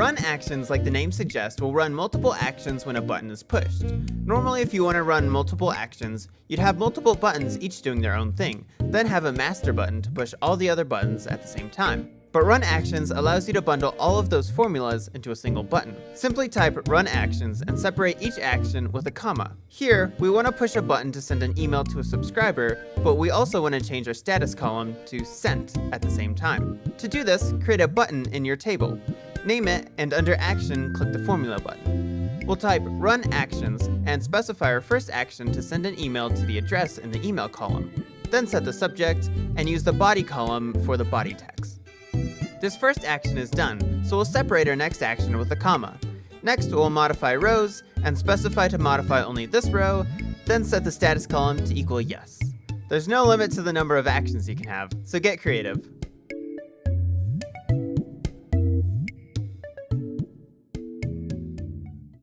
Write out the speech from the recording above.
Run actions, like the name suggests, will run multiple actions when a button is pushed. Normally, if you want to run multiple actions, you'd have multiple buttons each doing their own thing, then have a master button to push all the other buttons at the same time. But RunActions allows you to bundle all of those formulas into a single button. Simply type RunActions and separate each action with a comma. Here, we want to push a button to send an email to a subscriber, but we also want to change our status column to Sent at the same time. To do this, create a button in your table. Name it, and under Action, click the Formula button. We'll type RunActions and specify our first action to send an email to the address in the email column. Then set the subject, and use the body column for the body text. This first action is done, so we'll separate our next action with a comma. Next, we'll modify rows, and specify to modify only this row, then set the status column to equal yes. There's no limit to the number of actions you can have, so get creative.